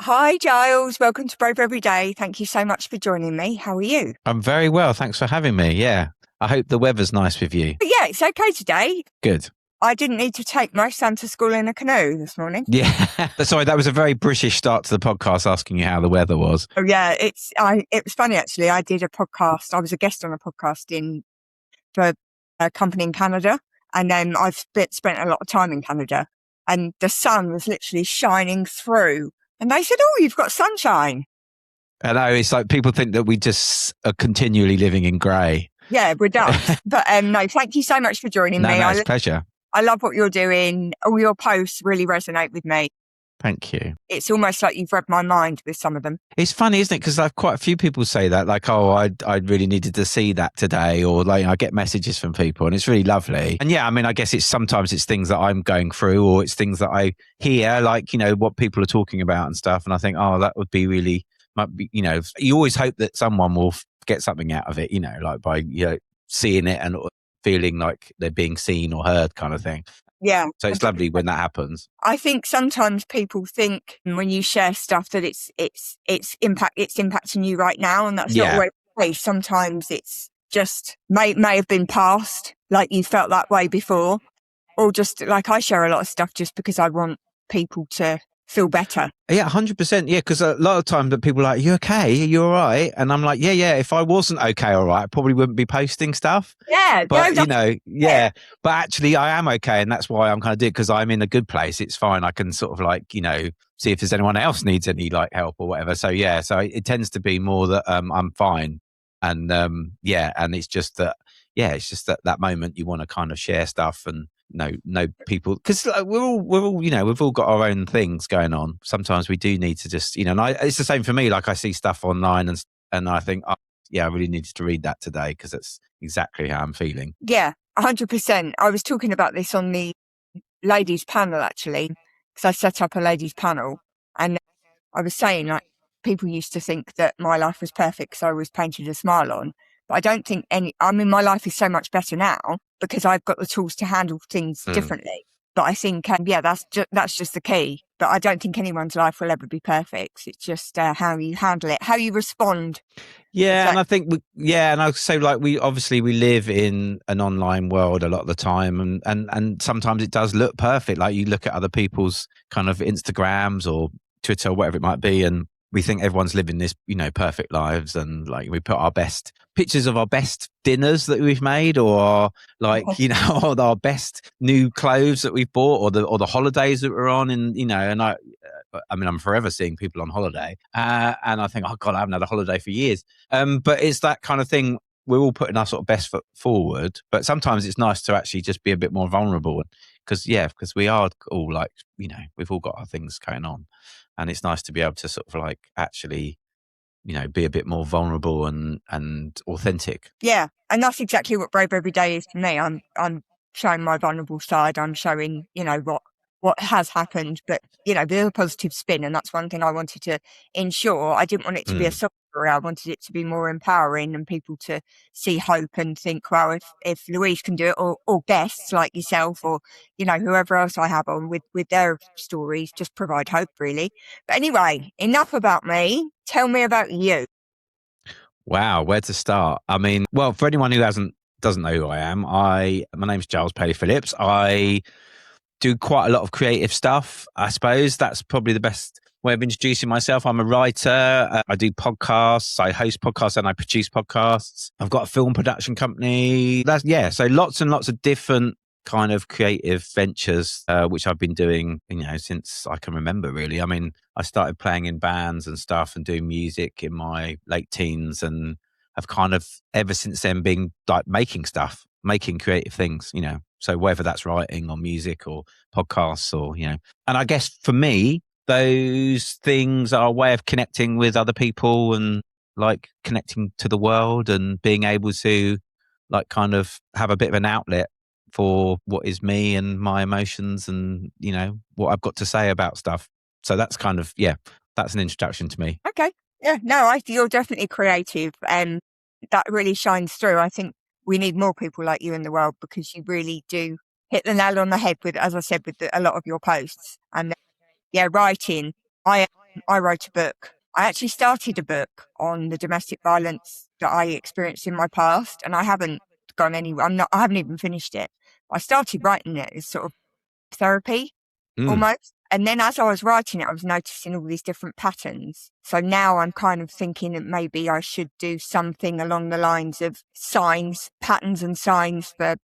Hi, Giles. Welcome to Brave Every Day. Thank you so much for joining me. How are you? I'm very well. Thanks for having me. Yeah. I hope the weather's nice with you. Yeah, it's okay today. Good. I didn't need to take my son to school in a canoe this morning. Yeah. Sorry, that was a very British start to the podcast asking you how the weather was. Oh, yeah. It was funny, actually. I did a podcast. I was a guest on a podcast for a company in Canada. And then I've spent a lot of time in Canada. And the sun was literally shining through. And they said, "Oh, you've got sunshine." I know, it's like people think that we just are continually living in grey. Yeah, we're done. But no, thank you so much for joining me. No, it's a pleasure. I love what you're doing. All your posts really resonate with me. Thank you. It's almost like you've read my mind with some of them. It's funny, isn't it? Because I've quite a few people say that, like, "Oh, I really needed to see that today," or like I get messages from people, and it's really lovely. And yeah, I mean, I guess sometimes it's things that I'm going through, or it's things that I hear, like what people are talking about and stuff, and I think, oh, that would be really, might be, you always hope that someone will get something out of it, like by seeing it and feeling like they're being seen or heard, kind of thing. Yeah. So it's lovely when that happens. I think sometimes people think when you share stuff that it's impacting you right now, and that's not always the case. Sometimes it's just may have been past, like you felt that way before, or just like I share a lot of stuff just because I want people to feel better. Yeah, 100%. Yeah, because a lot of times that people are like, "You okay? You all right?" And I'm like, yeah. If I wasn't okay, all right, I probably wouldn't be posting stuff. Yeah, but But actually, I am okay, and that's why I'm kind of doing, because I'm in a good place. It's fine. I can sort of like see if there's anyone else needs any like help or whatever. So yeah, so it tends to be more that I'm fine, and and it's just that that moment you want to kind of share stuff and know people, because we're all we've all got our own things going on. Sometimes we do need to just and it's the same for me. Like I see stuff online and I think, oh, yeah, I really needed to read that today because it's exactly how I'm feeling. Yeah, 100%. I was talking about this on the ladies panel, actually, because I set up a ladies panel, and I was saying, like, people used to think that my life was perfect because I was painted a smile on. But I don't think my life is so much better now because I've got the tools to handle things differently. But I think, that's just the key. But I don't think anyone's life will ever be perfect. It's just how you handle it, how you respond. Yeah, and I think, and I say, like, we live in an online world a lot of the time, and sometimes it does look perfect. Like you look at other people's kind of Instagrams or Twitter or whatever it might be, and we think everyone's living this, perfect lives, and like we put our best pictures of our best dinners that we've made, or like, or our best new clothes that we've bought, or the holidays that we're on, and and I mean, I'm forever seeing people on holiday, and I think, oh God, I haven't had a holiday for years. But it's that kind of thing. We're all putting our sort of best foot forward, but sometimes it's nice to actually just be a bit more vulnerable, because we are all like, we've all got our things going on. And it's nice to be able to sort of like actually, be a bit more vulnerable and authentic. Yeah. And that's exactly what Brave Every Day is to me. I'm showing my vulnerable side. I'm showing, what has happened, but, there's a positive spin. And that's one thing I wanted to ensure. I didn't want it to be a sob story. I wanted it to be more empowering and people to see hope and think, well, if Louise can do it, or guests like yourself, or, whoever else I have on with their stories, just provide hope, really. But anyway, enough about me. Tell me about you. Wow, where to start? I mean, well, for anyone who doesn't know who I am, my name's Giles Paley-Phillips. I do quite a lot of creative stuff. I suppose that's probably the best way of introducing myself. I'm a writer. I do podcasts. I host podcasts and I produce podcasts. I've got a film production company. So lots and lots of different kind of creative ventures, which I've been doing, since I can remember, really. I mean, I started playing in bands and stuff and doing music in my late teens, and have kind of ever since then been like making creative things, so whether that's writing or music or podcasts or, and I guess for me, those things are a way of connecting with other people and like connecting to the world and being able to like kind of have a bit of an outlet for what is me and my emotions and, what I've got to say about stuff. So that's kind of, that's an introduction to me. Okay. Yeah, no, you're definitely creative, and that really shines through. I think we need more people like you in the world, because you really do hit the nail on the head with, as I said, with a lot of your posts. And writing. I I wrote a book. I actually started a book on the domestic violence that I experienced in my past, and I haven't gone anywhere. I haven't even finished it. I started writing it as sort of therapy almost. And then as I was writing it, I was noticing all these different patterns. So now I'm kind of thinking that maybe I should do something along the lines of signs, patterns and signs for,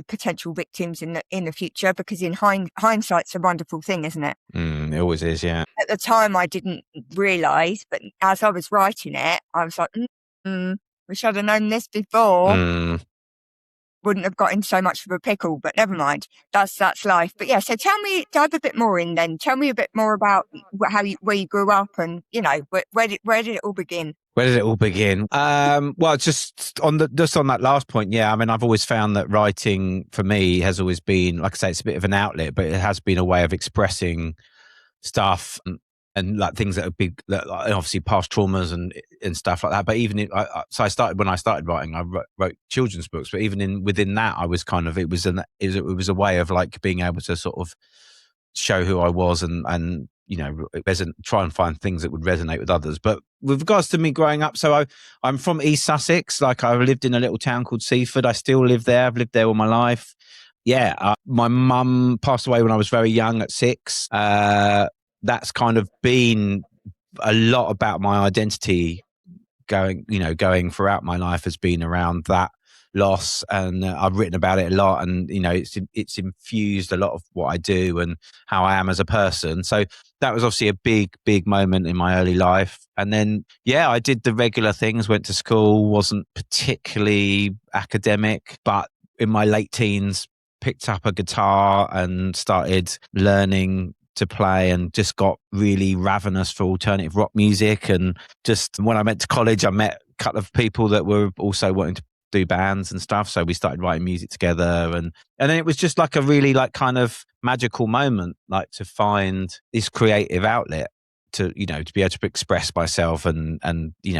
potential victims in the future, because in hindsight's a wonderful thing, isn't it? It always is, yeah. At the time I didn't realise, but as I was writing it, I was like, wish I'd have known this before. Wouldn't have got in so much of a pickle, but never mind. That's life. But yeah, so dive a bit more in then. Tell me a bit more about where you grew up, and where did it all begin? Where did it all begin? Well, just on that last point, yeah. I mean, I've always found that writing for me has always been, like I say, it's a bit of an outlet, but it has been a way of expressing stuff and like things that are big, that obviously past traumas and stuff like that. But even when I started writing, I wrote children's books. But even within that, I was kind of it was a way of like being able to sort of show who I was and try and find things that would resonate with others. But with regards to me growing up, so I'm from East Sussex. Like, I lived in a little town called Seaford. I still live there. I've lived there all my life. Yeah, my mum passed away when I was very young at 6. That's kind of been a lot about my identity going throughout my life, has been around that loss, and I've written about it a lot, and it's infused a lot of what I do and how I am as a person. So that was obviously a big moment in my early life. And then I did the regular things, went to school, wasn't particularly academic, but in my late teens picked up a guitar and started learning to play, and just got really ravenous for alternative rock music. And just when I went to college, I met a couple of people that were also wanting to do bands and stuff, so we started writing music together, and then it was just like a really like kind of magical moment, like to find this creative outlet to to be able to express myself and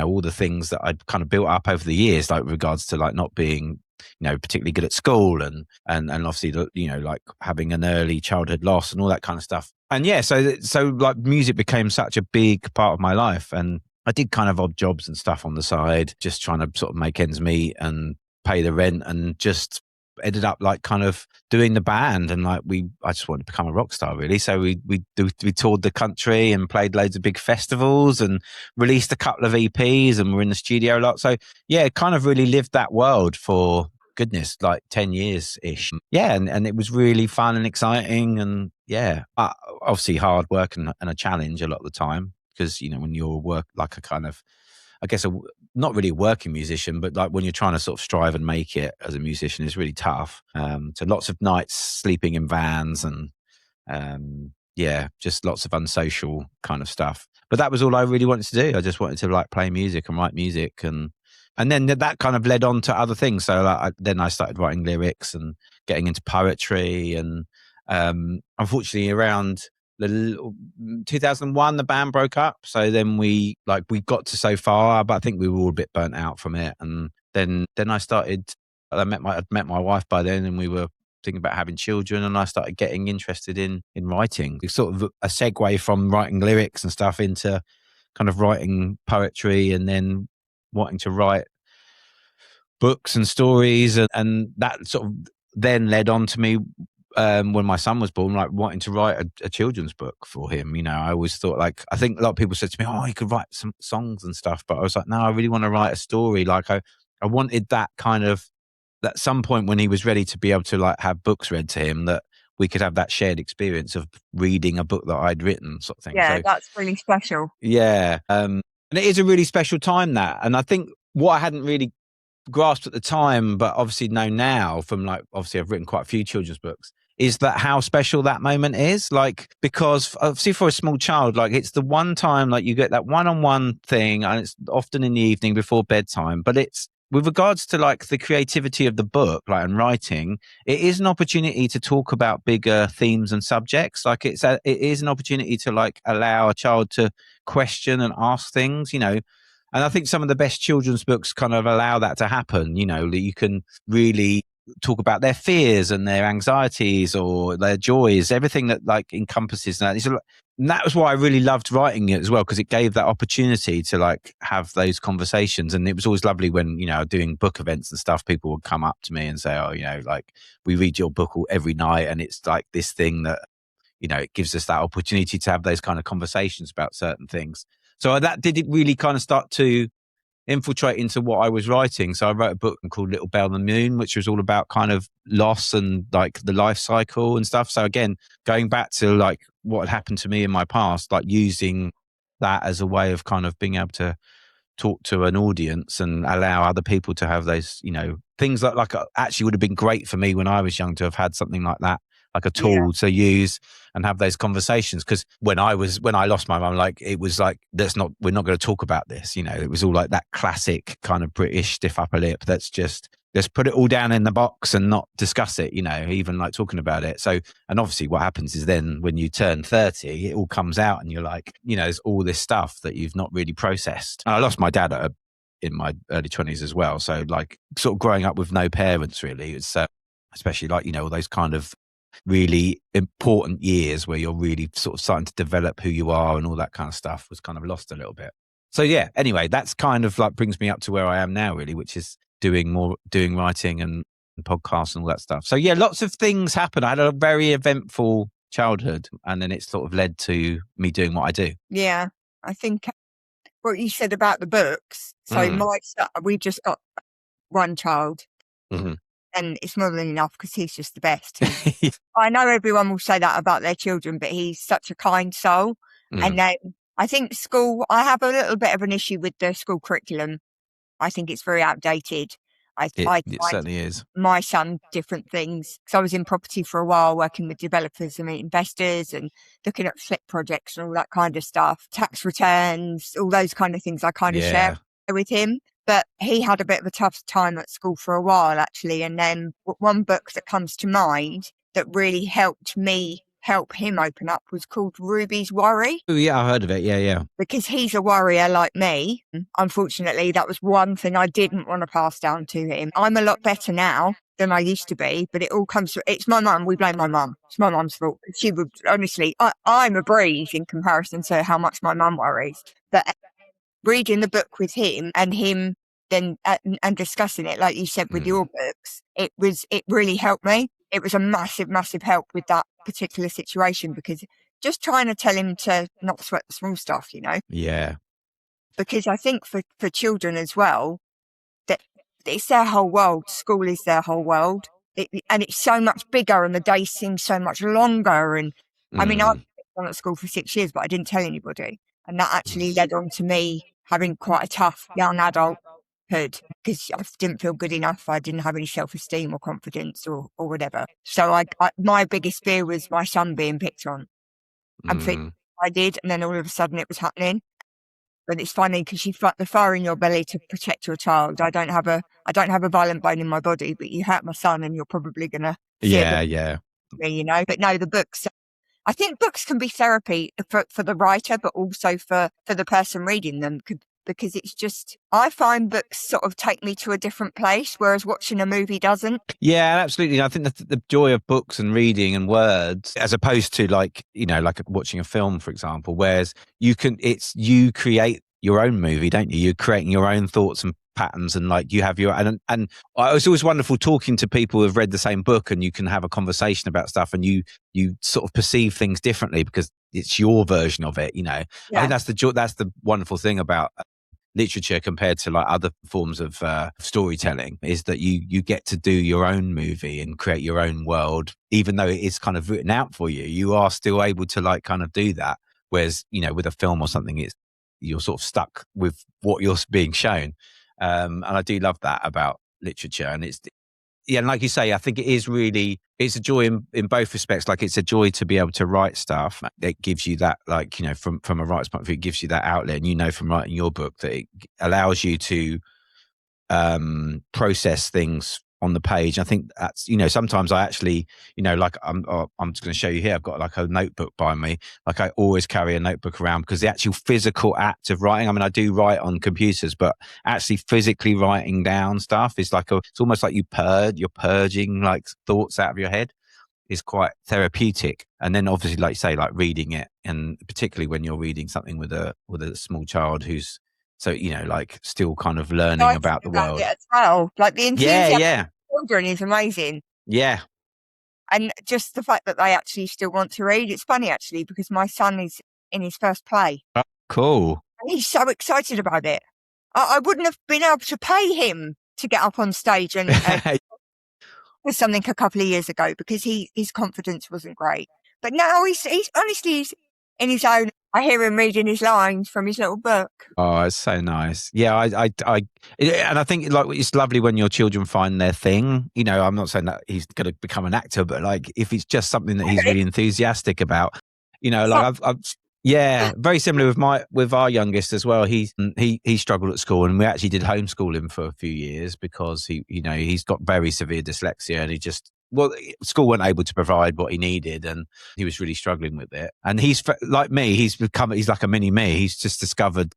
all the things that I'd kind of built up over the years, like with regards to like not being particularly good at school and obviously like having an early childhood loss and all that kind of stuff. And so like music became such a big part of my life, and I did kind of odd jobs and stuff on the side, just trying to sort of make ends meet and pay the rent, and just ended up like kind of doing the band. And like I just wanted to become a rock star, really. So we toured the country and played loads of big festivals and released a couple of EPs, and we're in the studio a lot. So yeah, kind of really lived that world for goodness, like 10 years ish. Yeah. And it was really fun and exciting, and obviously hard work and a challenge a lot of the time, because when you're like a kind of, I guess, not really a working musician, but like when you're trying to sort of strive and make it as a musician, is really tough. So lots of nights sleeping in vans and just lots of unsocial kind of stuff. But that was all I really wanted to do. I just wanted to like play music and write music, and then that kind of led on to other things. So like, then I started writing lyrics and getting into poetry, and unfortunately around 2001 the band broke up. So then we got to so far, but I think we were all a bit burnt out from it. And then I'd met my wife by then, and we were thinking about having children, and I started getting interested in writing. It's sort of a segue from writing lyrics and stuff into kind of writing poetry, and then wanting to write books and stories, and that sort of then led on to me when my son was born, like wanting to write a children's book for him. I always thought, like, I think a lot of people said to me, oh, you could write some songs and stuff, but I was like, no, I really want to write a story. Like I wanted that kind of, at some point when he was ready to be able to like have books read to him, that we could have that shared experience of reading a book that I'd written, sort of thing. Yeah, so, that's really special. Yeah. And it is a really special time, that. And I think what I hadn't really grasped at the time, but obviously know now from, like, obviously I've written quite a few children's books, is that how special that moment is. Like, because obviously for a small child, like, it's the one time like you get that one-on-one thing, and it's often in the evening before bedtime. But it's, with regards to like the creativity of the book, like, and writing, it is an opportunity to talk about bigger themes and subjects. Like, it is an opportunity to like allow a child to question and ask things, and I think some of the best children's books kind of allow that to happen, that you can really talk about their fears and their anxieties or their joys, everything that like encompasses that. And that was why I really loved writing it as well, because it gave that opportunity to like have those conversations. And it was always lovely when, you know, doing book events and stuff, people would come up to me and say, oh, you know, like we read your book every night, and it's like this thing that, you know, it gives us that opportunity to have those kind of conversations about certain things. So that did it really kind of start to infiltrate into what I was writing. So I wrote a book called Little Bell and the Moon, which was all about kind of loss and like the life cycle and stuff. So again, going back to like what had happened to me in my past, like using that as a way of kind of being able to talk to an audience and allow other people to have those, you know, things that like actually would have been great for me when I was young to have had something like that, like a tool to use and have those conversations. Because when I lost my mum, like it was like, we're not going to talk about this. You know, it was all like that classic kind of British stiff upper lip. That's just, let's put it all down in the box and not discuss it, you know, even like talking about it. So, and obviously what happens is then when you turn 30, it all comes out and you're like, you know, there's all this stuff that you've not really processed. And I lost my dad in my early 20s as well. So like sort of growing up with no parents really, it's especially like, you know, all those kind of really important years where you're really sort of starting to develop who you are and all that kind of stuff was kind of lost a little bit. So yeah, anyway, that's kind of like brings me up to where I am now really, which is doing writing and podcasts and all that stuff. So yeah, lots of things happen. I had a very eventful childhood, and then it sort of led to me doing what I do. Yeah, I think what you said about the books. So we just got one child. Mm-hmm. And it's more than enough because he's just the best. I know everyone will say that about their children, but he's such a kind soul. And then I think I have a little bit of an issue with the school curriculum. I think it's very outdated. It certainly is. My son, different things. So I was in property for a while, working with developers and investors and looking at flip projects and all that kind of stuff, tax returns, all those kind of things I kind of share with him. But he had a bit of a tough time at school for a while, actually. And then one book that comes to mind that really helped me help him open up was called Ruby's Worry. Oh, yeah, I heard of it. Yeah. Because he's a worrier like me. Unfortunately, that was one thing I didn't want to pass down to him. I'm a lot better now than I used to be, but it all comes from, it's my mum. We blame my mum. It's my mum's fault. She would, honestly, I'm a breeze in comparison to how much my mum worries. But reading the book with him and him then and discussing it, like you said, with your books, it really helped me. It was a massive, massive help with that particular situation, because just trying to tell him to not sweat the small stuff, you know? Yeah. Because I think for children as well, that it's their whole world. School is their whole world. And it's so much bigger and the days seem so much longer. And I mean, I've been at school for 6 years, but I didn't tell anybody. And that actually led on to me having quite a tough young adulthood, because I didn't feel good enough. I didn't have any self-esteem or confidence or whatever. So my biggest fear was my son being picked on. And I did, and then all of a sudden it was happening. But it's funny because you fight the fire in your belly to protect your child. I don't have a violent bone in my body, but you hurt my son, and you're probably gonna yeah. Me, you know. But no, the books. I think books can be therapy for the writer, but also for the person reading them, because it's just, I find books sort of take me to a different place, whereas watching a movie doesn't. Yeah, absolutely. I think that the joy of books and reading and words, as opposed to like, you know, like watching a film, for example, whereas you create your own movie, don't you? You're creating your own thoughts and patterns, and like you have your, and it's always wonderful talking to people who have read the same book, and you can have a conversation about stuff, and you sort of perceive things differently because it's your version of it, you know. Yeah. I think that's the wonderful thing about literature compared to like other forms of storytelling, is that you get to do your own movie and create your own world, even though it is kind of written out for you. You are still able to like kind of do that, whereas, you know, with a film or something, you're sort of stuck with what you're being shown. And I do love that about literature. And and like you say, I think it's a joy in both respects. Like, it's a joy to be able to write stuff. It gives you that, like, you know, from a writer's point of view, it gives you that outlet. And you know from writing your book that it allows you to process things on the page. I think that's, sometimes I actually, like I'm just going to show you here. I've got like a notebook by me. Like I always carry a notebook around because the actual physical act of writing, I mean, I do write on computers, but actually physically writing down stuff is like it's almost like you're purging like thoughts out of your head, is quite therapeutic. And then obviously, like you say, like reading it, and particularly when you're reading something with a small child who's like still kind of learning about the world. It as well. Like the enthusiasm Yeah. of children is amazing. Yeah. And just the fact that they actually still want to read. It's funny actually, because my son is in his first play. Oh, cool. And he's so excited about it. I wouldn't have been able to pay him to get up on stage and with something a couple of years ago because his confidence wasn't great. But now he's honestly in his own. I hear him reading his lines from his little book. Oh, it's so nice. Yeah, and I think like it's lovely when your children find their thing. I'm not saying that he's going to become an actor, but like if it's just something that he's really enthusiastic about, like yeah, very similar with our youngest as well. He struggled at school, and we actually did homeschool him for a few years because he's got very severe dyslexia, and school weren't able to provide what he needed, and he was really struggling with it. And he's like me; he's like a mini me. He's just discovered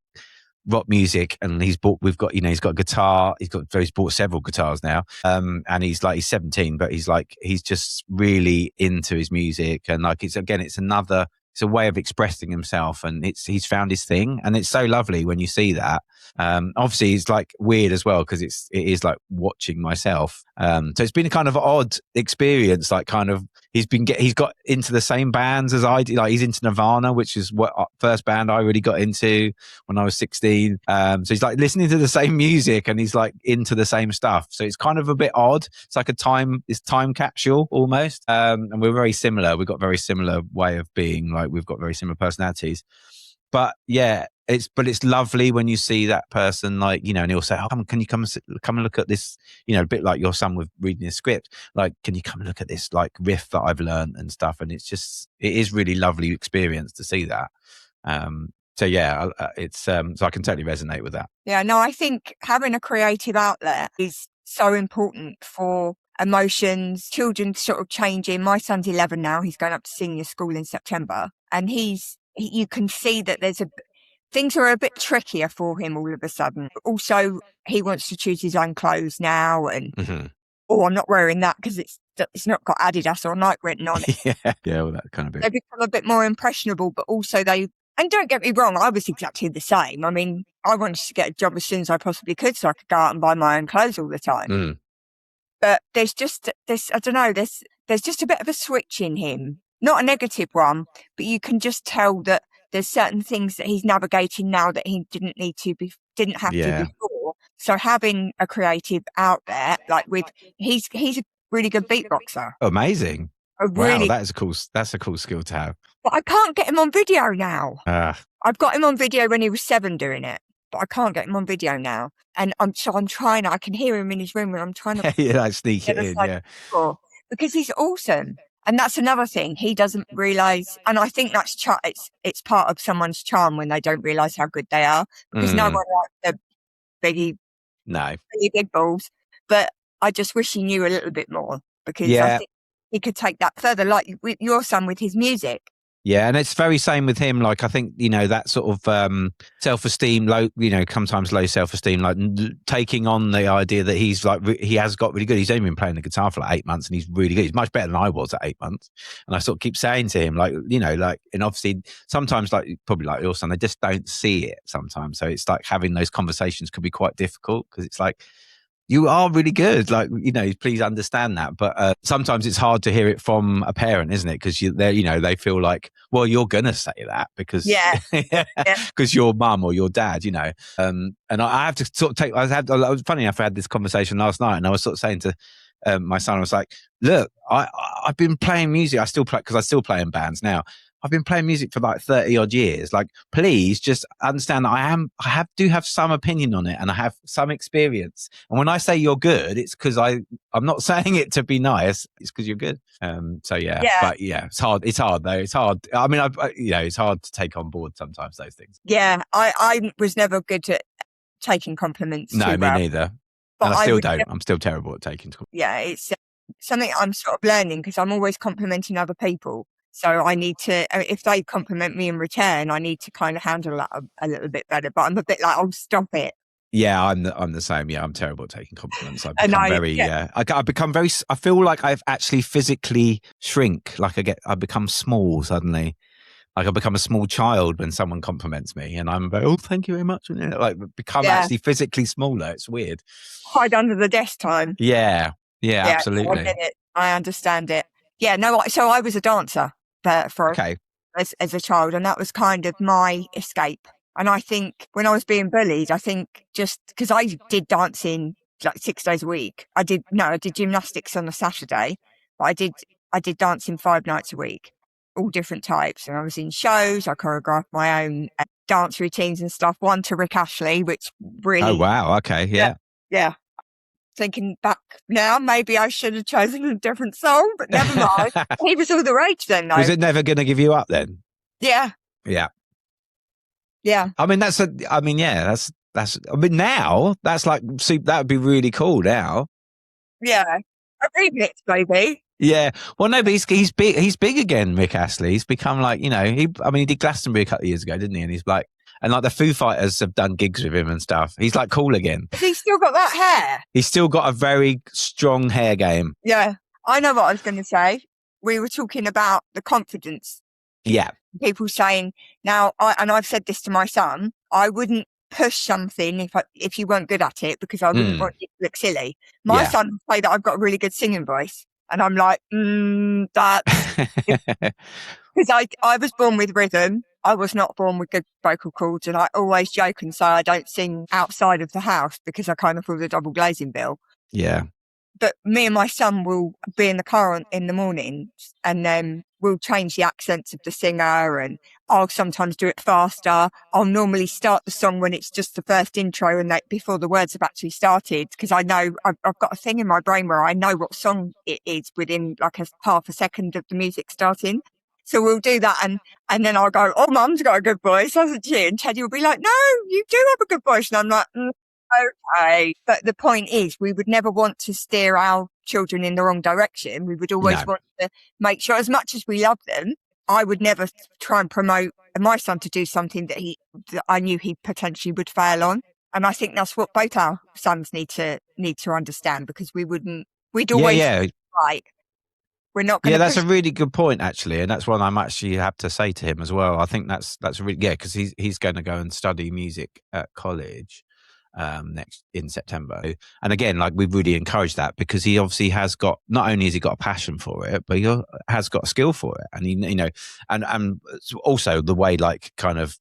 rock music, and he's got a guitar. He's bought several guitars now, and he's 17, but he's just really into his music, and like it's a way of expressing himself, and he's found his thing, and it's so lovely when you see that. Obviously it's like weird as well because it is like watching myself. So it's been a kind of odd experience, like kind of he's got into the same bands as I did. Like he's into Nirvana, which is what first band I really got into when I was 16. So he's like listening to the same music, and he's like into the same stuff. So it's kind of a bit odd. It's like time capsule almost. And we're very similar. We've got very similar way of being. Like we've got very similar personalities. But yeah, it's lovely when you see that person, like, and he'll say, "Oh, can you come and look at this?" A bit like your son with reading a script. Like, can you come and look at this like riff that I've learned and stuff? And it is really lovely experience to see that. So yeah, it's so I can totally resonate with that. Yeah, no, I think having a creative outlet is so important for emotions, children sort of changing. My son's 11 now. He's going up to senior school in September, and you can see that things are a bit trickier for him all of a sudden. Also, he wants to choose his own clothes now, and I'm not wearing that because it's not got Adidas or Nike written on it. yeah, well, that kind of bit. They become a bit more impressionable, but also and don't get me wrong, I was exactly the same. I mean, I wanted to get a job as soon as I possibly could so I could go out and buy my own clothes all the time. But there's just this, I don't know, there's just a bit of a switch in him. Not a negative one, but you can just tell that there's certain things that he's navigating now that he didn't have to before. So having a creative outlet, like he's a really good beatboxer. Amazing. Wow, that's a cool skill to have. But I can't get him on video now. I've got him on video when he was 7 doing it, but I can't get him on video now. And I'm trying, I can hear him in his room and I'm trying to sneak it in, because he's awesome. And that's another thing he doesn't realise, and I think that's it's part of someone's charm when they don't realise how good they are, because no one likes the big balls. But I just wish he knew a little bit more, because I think he could take that further, like with your son with his music. Yeah, and it's very same with him. Like, I think, that sort of self-esteem, low, sometimes low self-esteem, like taking on the idea that he's like, he has got really good. He's only been playing the guitar for like 8 months and he's really good. He's much better than I was at 8 months. And I sort of keep saying to him, like, and obviously sometimes, like, probably like your son, they just don't see it sometimes. So it's like having those conversations could be quite difficult, because it's like, you are really good, like, please understand that. But sometimes it's hard to hear it from a parent, isn't it? Because they feel like, well, you're gonna say that because because your mum or your dad, And I have to sort of I was funny enough, I had this conversation last night, and I was sort of saying to my son, I was like, look, I've been playing music. I still play, because I still play in bands now. I've been playing music for like 30 odd years. Like, please just understand that I do have some opinion on it, and I have some experience. And when I say you're good, it's because I'm not saying it to be nice. It's because you're good. But it's hard. It's hard though. It's hard. I mean, it's hard to take on board sometimes those things. Yeah. I was never good at taking compliments. No, me neither. But And I still don't. I'm still terrible at taking compliments. Yeah, it's something I'm sort of learning because I'm always complimenting other people. So I need to, if they compliment me in return, I need to kind of handle that a little bit better. But I'm a bit like, oh, stop it. Yeah, I'm the same. Yeah, I'm terrible at taking compliments. I And become I become very. I feel like I've actually physically shrink. Like I become small suddenly. Like I become a small child when someone compliments me, and I'm like, oh, thank you very much. And like become actually physically smaller. It's weird. Hide under the desk time. Yeah, absolutely. I get it. I understand it. Yeah, no. So I was a dancer as a child, and that was kind of my escape. And I think when I was being bullied, I think just because I did dancing like 6 days a week, I did gymnastics on a Saturday, but I did dancing 5 nights a week, all different types. And I was in shows, I choreographed my own dance routines and stuff, one to Rick Astley, which really... Oh, wow. Okay, yeah. Yeah. Thinking back now, maybe I should have chosen a different song, but never mind. He was all the rage then, though. Was it Never Gonna Give You Up then? Yeah. Yeah. Yeah. I mean, that's now that's like, that would be really cool now. Yeah. A remix, baby. Yeah. Well, no, but he's big. He's big again, Rick Astley. He's become like, he did Glastonbury a couple of years ago, didn't he? And he's like, and like the Foo Fighters have done gigs with him and stuff. He's like cool again. Has he still got that hair? He's still got a very strong hair game. Yeah. I know what I was going to say. We were talking about the confidence. Yeah. People saying, now, I've said this to my son, I wouldn't push something if you weren't good at it because I wouldn't want you to look silly. My son would say that I've got a really good singing voice. And I'm like, that's... Because I was born with rhythm. I was not born with good vocal cords. And I always joke and say I don't sing outside of the house because I kind of feel the double glazing bill. Yeah. But me and my son will be in the car in the mornings and then we'll change the accents of the singer and I'll sometimes do it faster. I'll normally start the song when it's just the first intro and before the words have actually started because I know I've got a thing in my brain where I know what song it is within like a half a second of the music starting. So we'll do that and then I'll go, oh, Mum's got a good voice, hasn't she? And Teddy will be like, no, you do have a good voice. And I'm like, okay. But the point is, we would never want to steer our children in the wrong direction. We would always want to make sure, as much as we love them, I would never try and promote my son to do something that I knew he potentially would fail on. And I think that's what both our sons need to understand because we'd always right. We're not going to. Yeah, that's a really good point, actually, and that's what I'm actually have to say to him as well. I think that's really because he's going to go and study music at college next in September, and again, like we've really encouraged that because he obviously has got not only has he got a passion for it, but he has got a skill for it, and and also the way like kind of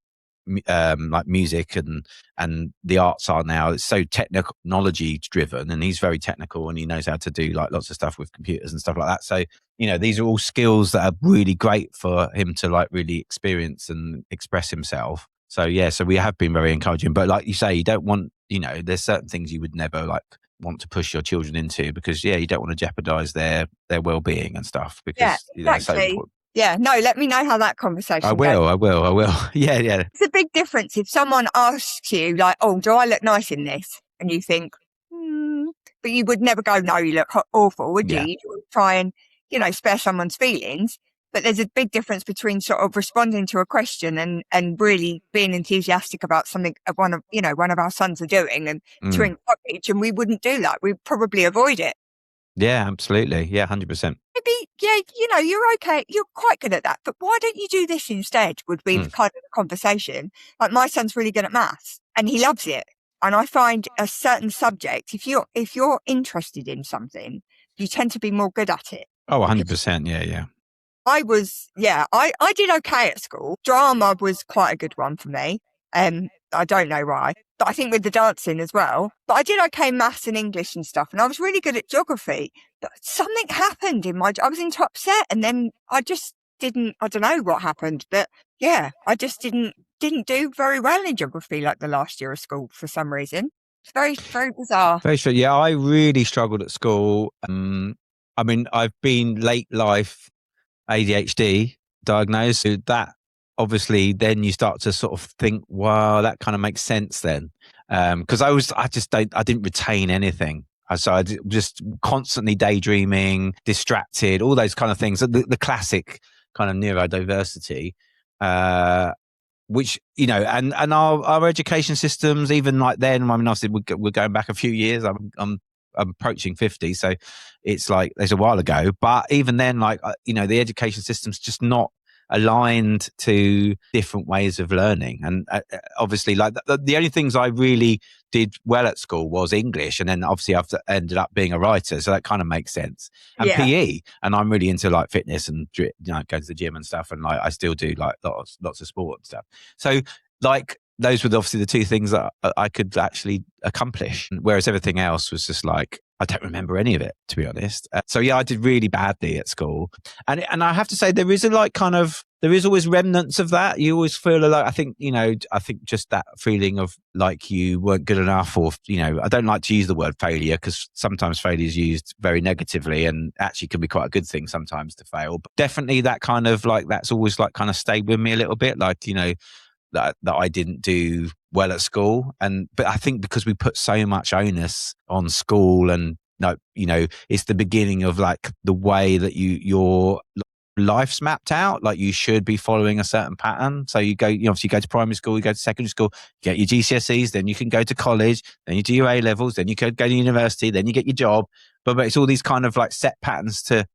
like music and the arts are now, it's so technology driven and he's very technical and he knows how to do like lots of stuff with computers and stuff like that. So these are all skills that are really great for him to like really experience and express himself. So so we have been very encouraging, but like you say, you don't want there's certain things you would never like want to push your children into because you don't want to jeopardize their well-being and stuff because exactly. So important. Yeah, no, let me know how that conversation goes. I will. Yeah. It's a big difference if someone asks you, like, oh, do I look nice in this? And you think, but you would never go, no, you look awful, would you? You would try and, spare someone's feelings. But there's a big difference between sort of responding to a question and really being enthusiastic about something one of our sons are doing and to encourage, and we wouldn't do that. We'd probably avoid it. Yeah, absolutely. Yeah, 100%. Maybe, you're okay. You're quite good at that. But why don't you do this instead would be the kind of conversation. Like my son's really good at maths and he loves it. And I find a certain subject, if you're interested in something, you tend to be more good at it. Oh, 100%. Yeah. I did okay at school. Drama was quite a good one for me. I don't know why, but I think with the dancing as well. But I did okay in maths and English and stuff, and I was really good at geography. But something happened I was into upset, and then I just didn't. I don't know what happened, but I just didn't do very well in geography like the last year of school for some reason. It's very, very bizarre. Very true. Yeah, I really struggled at school. I mean, I've been late life ADHD diagnosed, so that obviously then you start to sort of think, wow, that kind of makes sense then. Because I didn't retain anything. So just constantly daydreaming, distracted, all those kind of things. The classic kind of neurodiversity, which, and our education systems, even like then, I mean, obviously we're going back a few years. I'm approaching 50, so it's like there's a while ago. But even then, like, the education system's just not aligned to different ways of learning. And obviously, like the only things I really did well at school was English, and then obviously I've ended up being a writer, so that kind of makes sense. And PE, and I'm really into like fitness and go to the gym and stuff, and like I still do like lots of sport and stuff. So like those were obviously the two things that I could actually accomplish, whereas everything else was just like, I don't remember any of it, to be honest. So yeah, I did really badly at school, and I have to say there is there is always remnants of that. You always feel like, I think just that feeling of like you weren't good enough, or I don't like to use the word failure because sometimes failure is used very negatively, and actually can be quite a good thing sometimes to fail. But definitely that kind of like, that's always like kind of stayed with me a little bit, like that I didn't do well at school. But I think because we put so much onus on school, and it's the beginning of like the way that your life's mapped out, like you should be following a certain pattern. So you obviously go to primary school, you go to secondary school, you get your GCSEs, then you can go to college, then you do your A levels, then you could go to university, then you get your job. But it's all these kind of like set patterns to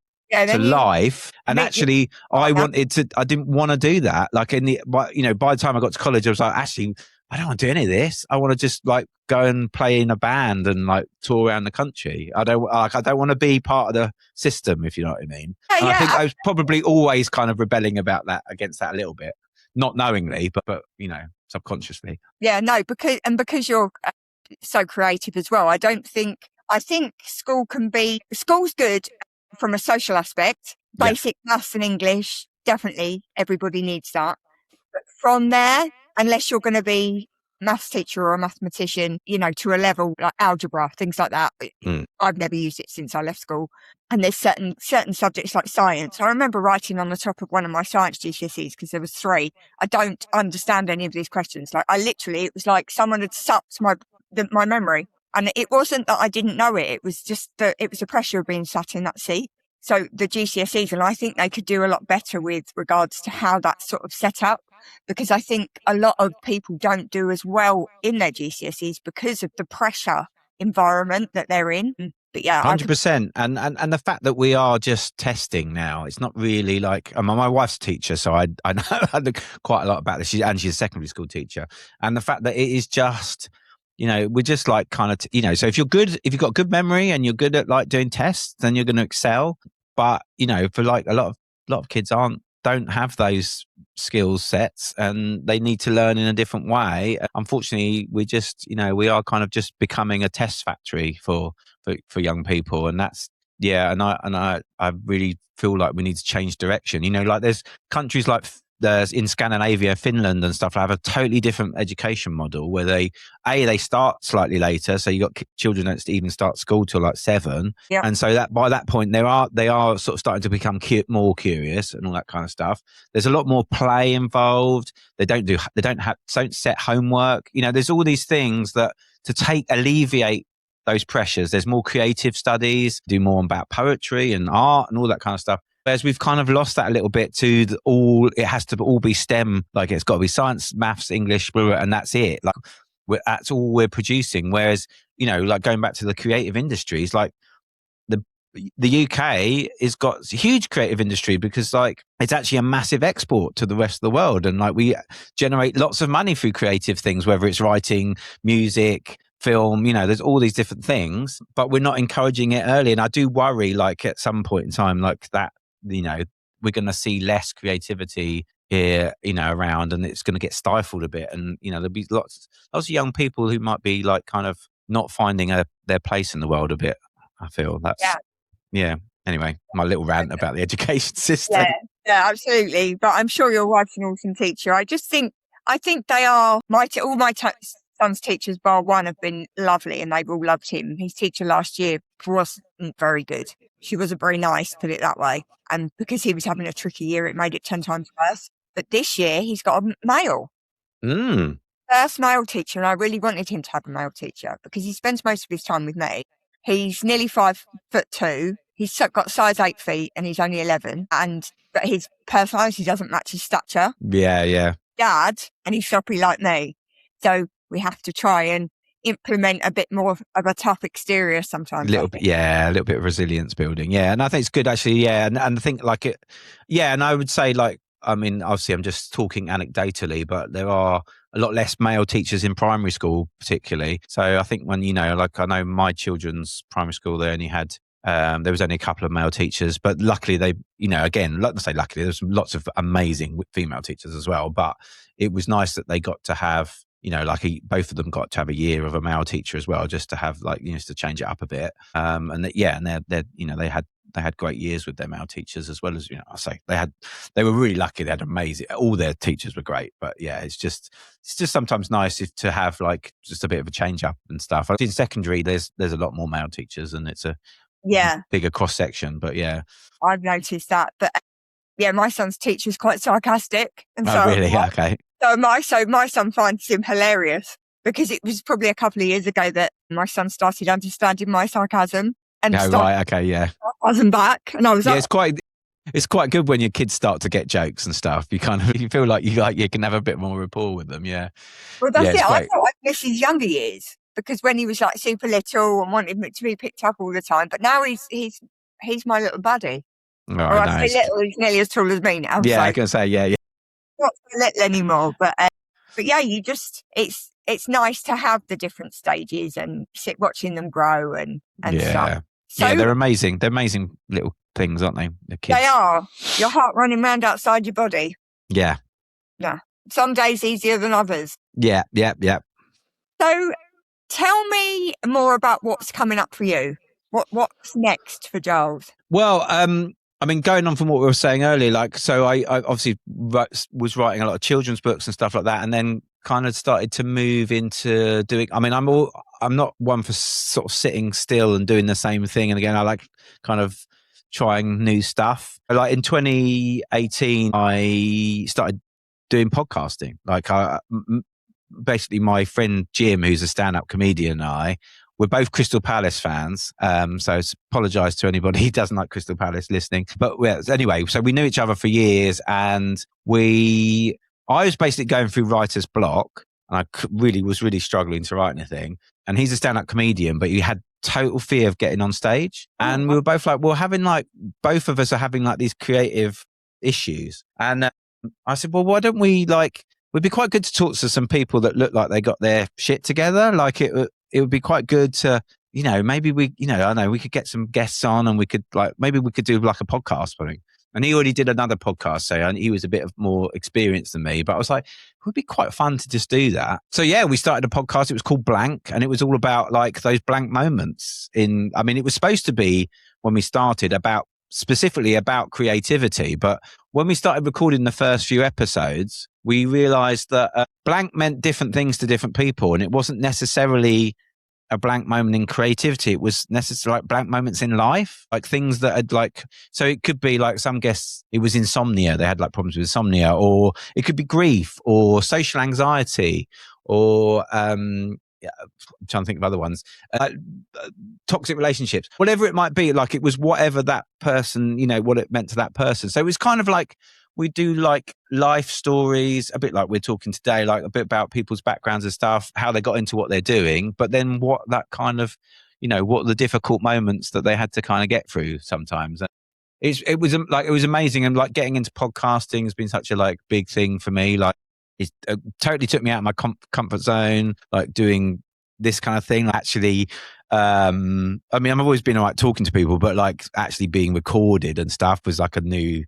life. And actually I didn't want to do that. Like by the time I got to college, I was like, actually, I don't want to do any of this. I want to just like go and play in a band and like tour around the country. I don't want to be part of the system, if you know what I mean. And I think I was probably always kind of rebelling against that a little bit, not knowingly, but subconsciously. Yeah, no, because you're so creative as well. I think school's good from a social aspect. Basic maths and English, definitely everybody needs that. But from there, unless you're going to be a maths teacher or a mathematician, to a level like algebra, things like that. I've never used it since I left school. And there's certain subjects like science. I remember writing on the top of one of my science GCSEs, because there was 3. I don't understand any of these questions. Like it was like someone had sucked my memory. And it wasn't that I didn't know it. It was just it was the pressure of being sat in that seat. So the GCSEs, and I think they could do a lot better with regards to how that's sort of set up, because I think a lot of people don't do as well in their GCSEs because of the pressure environment that they're in. But yeah, 100%. And the fact that we are just testing now, it's not really like, my wife's a teacher, so I know quite a lot about this. She's a secondary school teacher. And the fact that it is just, we're just like kind of, so if you've got good memory and you're good at like doing tests, then you're going to excel. But, for like a lot of kids don't have those skill sets, and they need to learn in a different way. Unfortunately, we just, we are kind of just becoming a test factory for young people. And that's, and I really feel like we need to change direction. Like there's countries like in Scandinavia, Finland and stuff have a totally different education model where they start slightly later. So you got children that even start school till like 7. And so that by that point they are sort of starting to become more curious and all that kind of stuff. There's a lot more play involved. They don't set homework. There's all these things that to alleviate those pressures. There's more creative studies, do more about poetry and art and all that kind of stuff. Whereas we've kind of lost that a little bit to it has to all be STEM, like it's got to be science, maths, English, and that's it. Like that's all we're producing. Whereas, like going back to the creative industries, like the UK has got a huge creative industry because like it's actually a massive export to the rest of the world. And like we generate lots of money through creative things, whether it's writing, music, film, there's all these different things, but we're not encouraging it early. And I do worry like at some point in time, like that, we're going to see less creativity here, around, and it's going to get stifled a bit. And, there'll be lots of young people who might be like kind of not finding their place in the world a bit. I feel that's, Anyway, my little rant about the education system. Yeah, absolutely. But I'm sure your wife's an awesome teacher. I think they are all my son's teachers, bar one, have been lovely, and they've all loved him. His teacher last year wasn't very good. She wasn't very nice, put it that way. And because he was having a tricky year, it made it 10 times worse. But this year, he's got a male. So first male teacher, and I really wanted him to have a male teacher because he spends most of his time with me. He's nearly 5'2". He's got size 8 feet and he's only 11. But his personality doesn't match his stature. Yeah. Dad, and he's sloppy like me. So we have to try and implement a bit more of a tough exterior sometimes. A little bit of resilience building. Yeah. And I think it's good actually. Yeah. And I think like it, yeah. And I would say like, I mean, obviously I'm just talking anecdotally, but there are a lot less male teachers in primary school, particularly. So I think when, like I know my children's primary school, they only had, there was only a couple of male teachers, but luckily they, again, let's say luckily, there's lots of amazing female teachers as well. But it was nice that they got to have, both of them got to have a year of a male teacher as well, just to have to change it up a bit. And they had great years with their male teachers as well as, they were really lucky. They had amazing, all their teachers were great, but yeah, it's just sometimes nice to have like just a bit of a change up and stuff. In secondary, there's a lot more male teachers and it's a bigger cross section, but yeah. I've noticed that, but yeah, my son's teacher's quite sarcastic. And oh, really? Okay. So my son finds him hilarious because it was probably a couple of years ago that my son started understanding my sarcasm. And right, okay, yeah. Sarcasm back, and I was it's quite good when your kids start to get jokes and stuff. You you feel like you can have a bit more rapport with them, yeah. Well, that's it. I thought I'd miss his younger years because when he was like super little and wanted to be picked up all the time, but now he's my little buddy. Oh, I say little, he's nearly as tall as me now. Yeah, so I can say yeah. Not so little anymore, but yeah, it's nice to have the different stages and sit watching them grow and stuff. So, yeah, they're amazing. They're amazing little things, aren't they? The kids. They are. Your heart running round outside your body. Yeah. Yeah. Some days easier than others. Yeah. So tell me more about what's coming up for you. What's next for Giles? Well, I mean, going on from what we were saying earlier, so I obviously was writing a lot of children's books and stuff like that, and then kind of started to move into doing. I mean, I'm not one for sort of sitting still and doing the same thing. And again, I like kind of trying new stuff. Like in 2018, I started doing podcasting. Basically, my friend Jim, who's a stand-up comedian, and we're both Crystal Palace fans, so apologise to anybody who doesn't like Crystal Palace listening. But anyway, so we knew each other for years, and I was basically going through writer's block, and I was really struggling to write anything. And he's a stand-up comedian, but he had total fear of getting on stage. And we were both like, well, both of us are having like these creative issues. And I said, well, why don't we it'd be quite good to talk to some people that look like they got their shit together. Like it would be quite good to, maybe we could get some guests on and we could maybe we could do like a podcast or something. And he already did another podcast, so he was a bit more experienced than me. But I was like, it would be quite fun to just do that. So yeah, we started a podcast. It was called Blank, and it was all about like those blank moments. It was supposed to be when we started specifically about creativity, but when we started recording the first few episodes, we realized that blank meant different things to different people, and it wasn't necessarily a blank moment in creativity. It was necessarily like blank moments in life, like things that had so it could be like some guests, it was insomnia. They had like problems with insomnia, or it could be grief or social anxiety or, I'm trying to think of other ones, toxic relationships, whatever it might be. Like it was whatever that person, what it meant to that person. So it was kind of like, we do like life stories, a bit like we're talking today, like a bit about people's backgrounds and stuff, how they got into what they're doing, but then what that kind of, what the difficult moments that they had to kind of get through sometimes. It was amazing. And like getting into podcasting has been such a big thing for me. Like it totally took me out of my comfort zone, like doing this kind of thing. Actually, I've always been talking to people, but like actually being recorded and stuff was like a new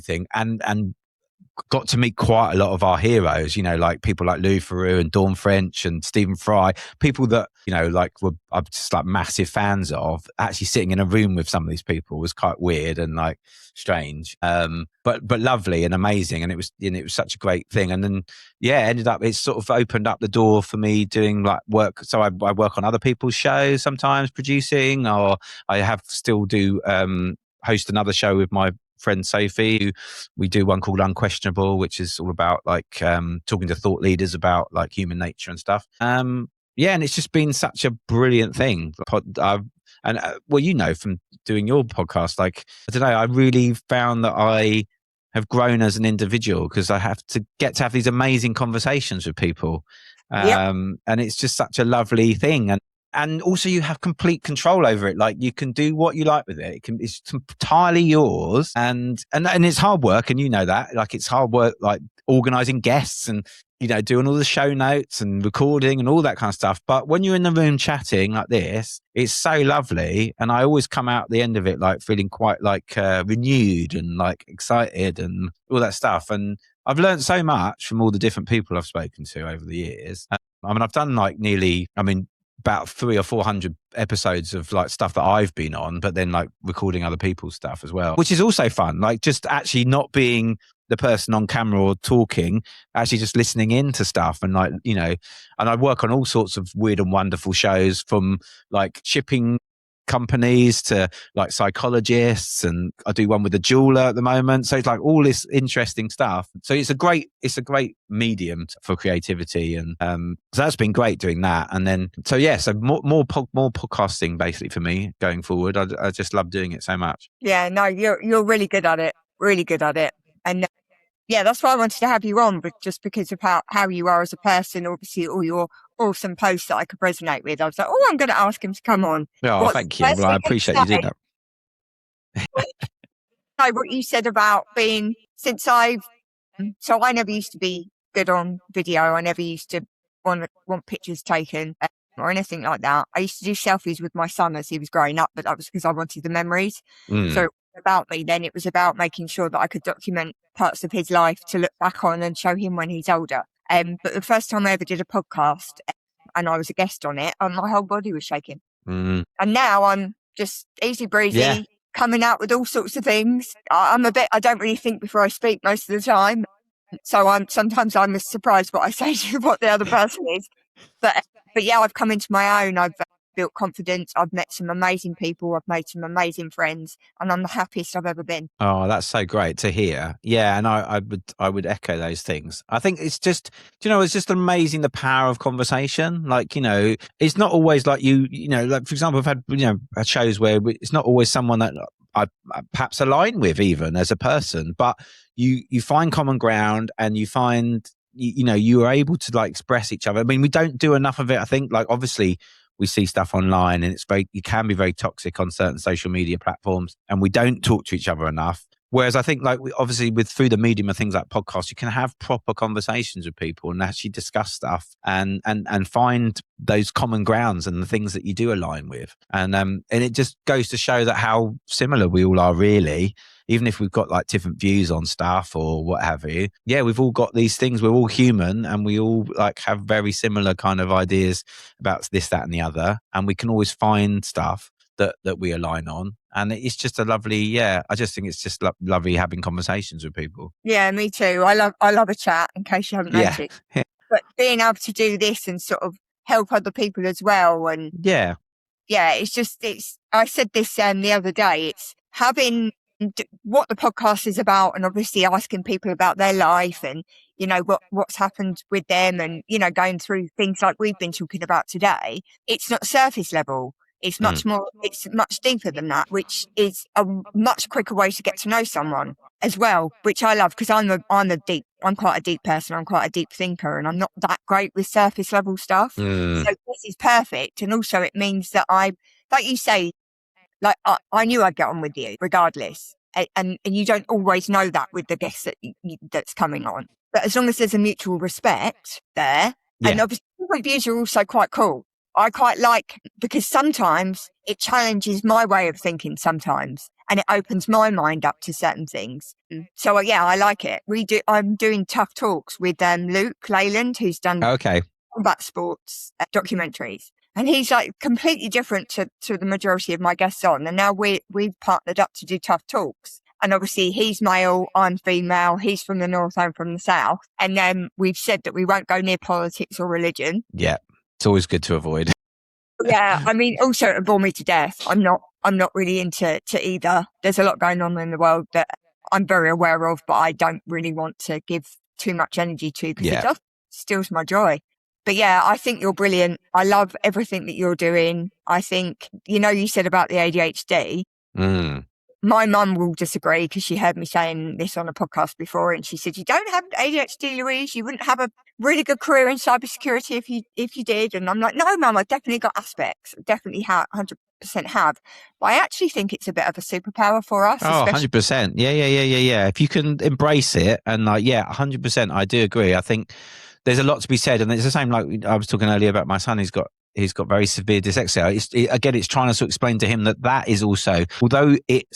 thing. And got to meet quite a lot of our heroes, like people like Lou Ferrou and Dawn French and Stephen Fry, people that, I'm just like massive fans of. Actually sitting in a room with some of these people was quite weird and like strange, but lovely and amazing. And it was, it was such a great thing. And then, it sort of opened up the door for me doing like work. So I work on other people's shows, sometimes producing, or I still do, host another show with my friend Sophie, who we do one called Unquestionable, which is all about like talking to thought leaders about like human nature and stuff. Yeah, and it's just been such a brilliant thing. Well, you know, from doing your podcast, like, I don't know, I really found that I have grown as an individual because I have to get to have these amazing conversations with people. And it's just such a lovely thing. And also you have complete control over it. Like, you can do what you like with it. It's entirely yours. And it's hard work. And you know that, like, it's hard work, like organizing guests and, you know, doing all the show notes and recording and all that kind of stuff. But when you're in the room chatting like this, it's so lovely. And I always come out at the end of it, like feeling quite like renewed and like excited and all that stuff. And I've learned so much from all the different people I've spoken to over the years. I mean, I've done like about 300 or 400 episodes of like stuff that I've been on, but then like recording other people's stuff as well, which is also fun. Like, just actually not being the person on camera or talking, actually just listening into stuff. And like, you know, and I work on all sorts of weird and wonderful shows, from like shipping companies to like psychologists, and I do one with a jeweler at the moment. So it's like all this interesting stuff. So it's a great medium for creativity, and so that's been great doing that. And then so more podcasting basically for me going forward. I just love doing it so much. Yeah, no, you're really good at it, and yeah, that's why I wanted to have you on, but just because of how you are as a person, obviously all your awesome posts that I could resonate with. I was like, oh, I'm going to ask him to come on. Oh, thank you. Well, I appreciate you doing that. No, what you said about being, so I never used to be good on video. I never used to want pictures taken or anything like that. I used to do selfies with my son as he was growing up, but that was because I wanted the memories. So about me, then it was about making sure that I could document parts of his life to look back on and show him when he's older. But the first time I ever did a podcast and I was a guest on it, my whole body was shaking. And now I'm just easy breezy, coming out with all sorts of things. I don't really think before I speak most of the time. So sometimes I'm surprised what I say to what the other person is. But yeah, I've come into my own. I've built confidence. I've met some amazing people. I've made some amazing friends, and I'm the happiest I've ever been. Oh, that's so great to hear. Yeah, and I would echo those things. I think it's just, it's just amazing, the power of conversation. Like, it's not always like like, for example, I've had shows where it's not always someone that I perhaps align with even as a person, but you find common ground, and you find you are able to like express each other. I mean, we don't do enough of it. I think, like, obviously we see stuff online, and it can be very toxic on certain social media platforms, and we don't talk to each other enough. Whereas I think, like, obviously through the medium of things like podcasts, you can have proper conversations with people and actually discuss stuff and find those common grounds and the things that you do align with. And it just goes to show that how similar we all are, really. Even if we've got like different views on stuff or what have you. Yeah, we've all got these things. We're all human, and we all like have very similar kind of ideas about this, that, and the other. And we can always find stuff that we align on. And it's just a lovely, I just think it's just lovely having conversations with people. Yeah, me too. I love a chat, in case you haven't noticed. Yeah. But being able to do this and sort of help other people as well. And yeah, I said this the other day, it's having what the podcast is about, and obviously asking people about their life and what's happened with them, and going through things like we've been talking about today. It's not surface level. It's much more. It's much deeper than that, which is a much quicker way to get to know someone as well, which I love, because I'm quite a deep person. I'm quite a deep thinker, and I'm not that great with surface level stuff. So this is perfect, and also it means that like you say, like I knew I'd get on with you regardless, and you don't always know that with the guests that's coming on. But as long as there's a mutual respect there, and obviously different views are also quite cool. I quite like, because sometimes it challenges my way of thinking sometimes, and it opens my mind up to certain things. So I like it. I'm doing Tough Talks with Luke Leyland, who's done combat sports documentaries. And he's like completely different to the majority of my guests on. And now we've partnered up to do Tough Talks. And obviously he's male, I'm female, he's from the north, I'm from the south. And then we've said that we won't go near politics or religion. Yeah, it's always good to avoid. Yeah, I mean, also it bore me to death. I'm not really into either. There's a lot going on in the world that I'm very aware of, but I don't really want to give too much energy to, because it does steals my joy. But yeah, I think you're brilliant. I love everything that you're doing. I think, you said about the ADHD. My mum will disagree, because she heard me saying this on a podcast before, and she said, "You don't have ADHD, Louise. You wouldn't have a really good career in cybersecurity if you did." And I'm like, "No, mum, I definitely got aspects. I definitely 100% have." But I actually think it's a bit of a superpower for us. Oh, 100%. Yeah. If you can embrace it, and 100%, I do agree. I think there's a lot to be said, and it's the same. Like I was talking earlier about my son, he's got very severe dyslexia. It's trying to explain to him that is also, although it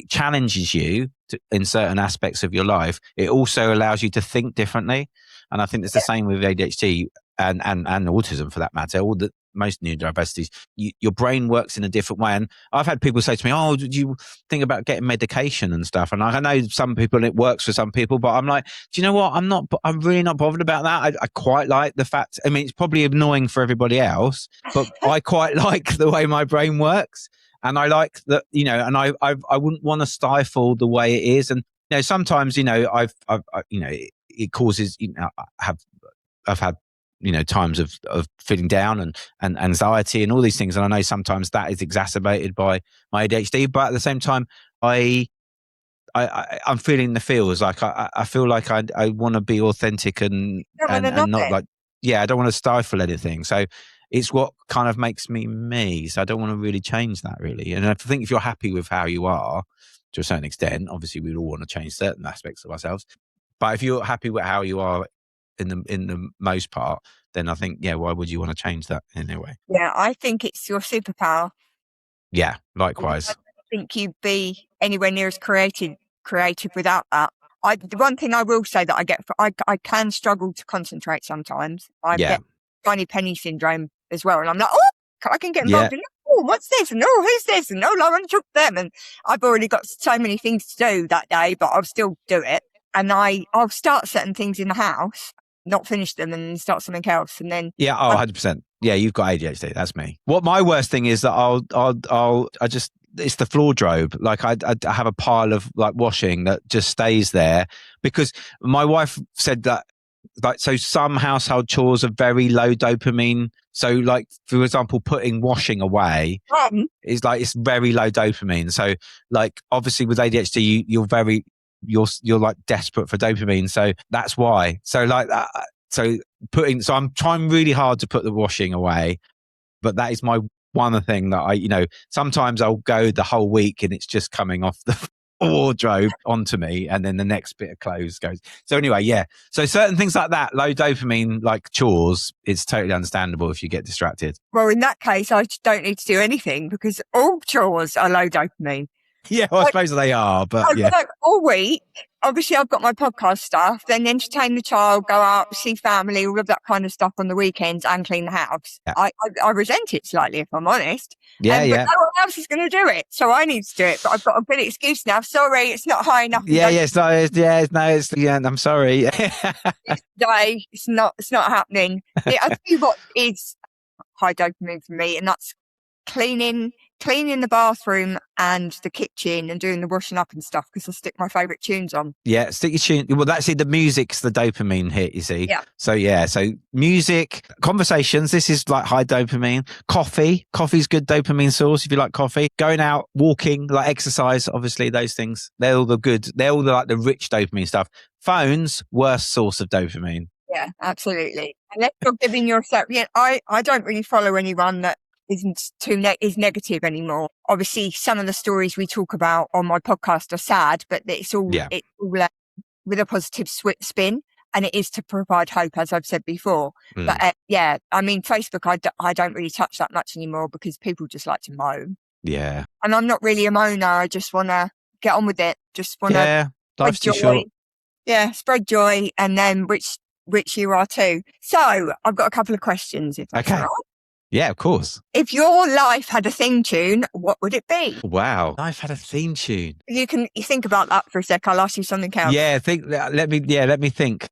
challenges you in certain aspects of your life, it also allows you to think differently. And I think it's the same with ADHD and autism, for that matter. Most neurodiversities, your brain works in a different way. And I've had people say to me, "Oh, did you think about getting medication and stuff?" And I know some people, and it works for some people, but I'm like, do you know what? I'm really not bothered about that. I quite like the fact, I mean, it's probably annoying for everybody else, but I quite like the way my brain works. And I like that, and I wouldn't want to stifle the way it is. And, sometimes, it causes, I've had, times of feeling down and anxiety and all these things. And I know sometimes that is exacerbated by my ADHD, but at the same time, I'm feeling the feels. Like I feel like I want to be authentic and not like, I don't want to stifle anything. So it's what kind of makes me. So I don't want to really change that, really. And I think if you're happy with how you are, to a certain extent, obviously we all want to change certain aspects of ourselves. But if you're happy with how you are in the most part, then I think, why would you want to change that in any way? Yeah, I think it's your superpower. Yeah, likewise. I don't think you'd be anywhere near as creative without that. The one thing I will say that I get, I can struggle to concentrate sometimes. I get tiny penny syndrome as well, and I'm like, oh, I can get involved in, oh, what's this? And oh, who's this? And oh, I want to talk to them. And I've already got so many things to do that day, but I'll still do it. And I'll start certain things in the house, not finish them, and then start something else. And then 100%. Yeah, you've got ADHD. That's me. What my worst thing is that it's the wardrobe. Like I have a pile of like washing that just stays there, because my wife said that, like, so some household chores are very low dopamine. So like, for example, putting washing away is like, it's very low dopamine. So like, obviously with ADHD, you're like desperate for dopamine. So that's why. So like that. So I'm trying really hard to put the washing away, but that is my one thing that sometimes I'll go the whole week and it's just coming off the wardrobe onto me, and then the next bit of clothes goes. So anyway, so certain things like that, low dopamine, like chores, it's totally understandable if you get distracted. Well, in that case, I just don't need to do anything, because all chores are low dopamine. Yeah, well, I suppose they are, but I work all week. Obviously, I've got my podcast stuff, then entertain the child, go out, see family, all of that kind of stuff on the weekends, and clean the house. Yeah. I resent it slightly, if I'm honest. But no one else is going to do it, so I need to do it. But I've got a good excuse now. Sorry, it's not high enough. I'm sorry. Today, it's not happening. I tell you what is high dopamine for me, and that's cleaning the bathroom and the kitchen and doing the washing up and stuff, because I stick my favourite tunes on. Yeah, stick your tune. Well, that's it. The music's the dopamine hit, you see. Yeah. So music, conversations, this is like high dopamine. Coffee's good dopamine source if you like coffee. Going out, walking, like exercise, obviously those things, they're all the rich dopamine stuff. Phones, worst source of dopamine. Yeah, absolutely. Unless you're giving yourself, I don't really follow anyone that is negative anymore. Obviously, some of the stories we talk about on my podcast are sad, but it's all with a positive spin, and it is to provide hope, as I've said before. But I mean, Facebook, I don't really touch that much anymore, because people just like to moan. Yeah, and I'm not really a moaner. I just want to get on with it. Just want to life's too short. Yeah, spread joy, and then which you are too. So I've got a couple of questions, if that's all right. Yeah, of course. If your life had a theme tune, what would it be? Wow, life had a theme tune. You think about that for a sec. I'll ask you something else. Yeah, let me think.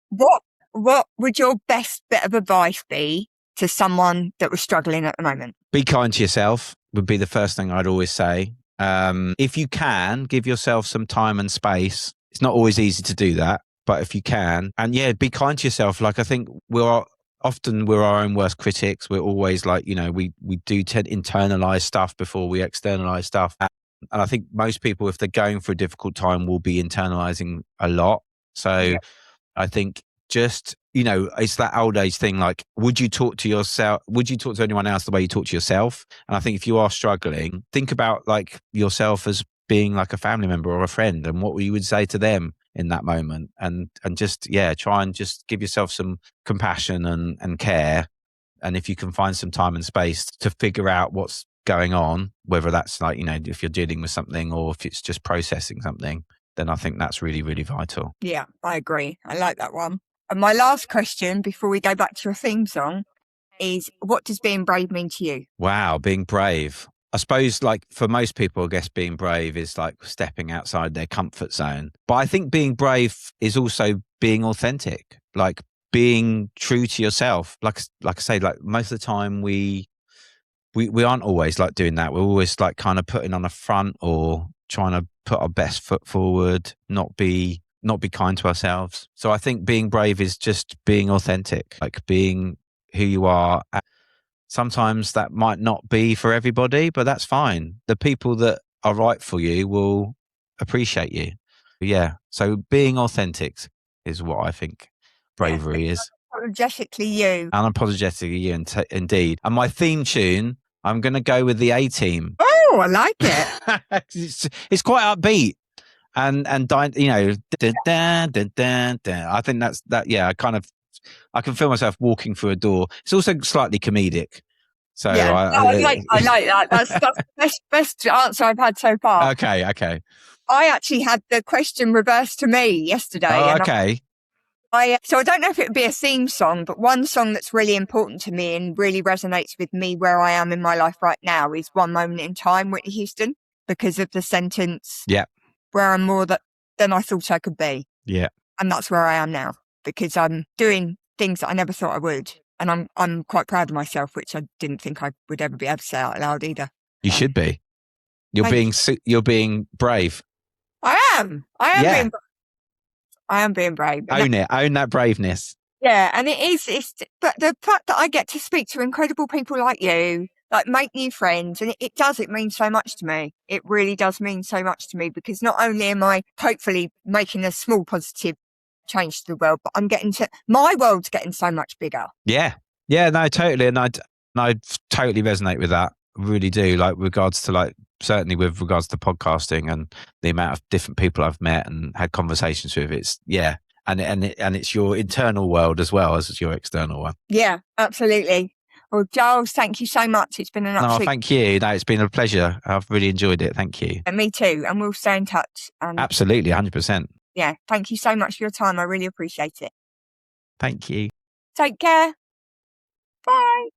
What would your best bit of advice be to someone that was struggling at the moment? Be kind to yourself would be the first thing I'd always say. If you can, give yourself some time and space. It's not always easy to do that, but if you can, and yeah, be kind to yourself. Like, I think we're our own worst critics. We're always like, we do tend to internalize stuff before we externalize stuff. And I think most people, if they're going through a difficult time, will be internalizing a lot. So I think just, it's that old age thing. Like, would you talk to yourself? Would you talk to anyone else the way you talk to yourself? And I think if you are struggling, think about like yourself as being like a family member or a friend, and what you would say to them in that moment, and just, try and just give yourself some compassion and care. And if you can find some time and space to figure out what's going on, whether that's like, if you're dealing with something or if it's just processing something, then I think that's really, really vital. Yeah, I agree. I like that one. And my last question before we go back to your theme song is, what does being brave mean to you? Wow, being brave. I suppose, like, for most people, I guess being brave is like stepping outside their comfort zone. But I think being brave is also being authentic, like being true to yourself. Like I say, like most of the time we aren't always like doing that. We're always like kind of putting on a front or trying to put our best foot forward, not be kind to ourselves. So I think being brave is just being authentic, like being who you are. Sometimes that might not be for everybody, but that's fine. The people that are right for you will appreciate you. Yeah. So being authentic is what I think bravery is. Unapologetically you. Unapologetically you, indeed. And my theme tune, I'm going to go with the A-Team. Oh, I like it. It's quite upbeat. And I think that's that. Yeah, I can feel myself walking through a door. It's also slightly comedic. So yeah, I like that. That's the best answer I've had so far. Okay. I actually had the question reversed to me yesterday. Oh, okay. So I don't know if it would be a theme song, but one song that's really important to me and really resonates with me where I am in my life right now is One Moment in Time, Whitney Houston, because of the sentence, where I'm more than I thought I could be. Yeah. And that's where I am now, because I'm doing things that I never thought I would. And I'm quite proud of myself, which I didn't think I would ever be able to say out loud either. You should be. You're being brave. I am being brave. Own that braveness. Yeah, and but the fact that I get to speak to incredible people like you, like make new friends, and it means so much to me. It really does mean so much to me, because not only am I hopefully making a small positive change to the world, but my world's getting so much bigger. Yeah, no, totally. And I totally resonate with that. I really do. Like, certainly with regards to podcasting and the amount of different people I've met and had conversations with, and it's your internal world as well as your external one. Yeah, absolutely. Well, Giles, thank you so much. It's been an absolute... No, thank you. No, it's been a pleasure. I've really enjoyed it. Thank you. And me too. And we'll stay in touch. Absolutely, 100%. Yeah, thank you so much for your time. I really appreciate it. Thank you. Take care. Bye.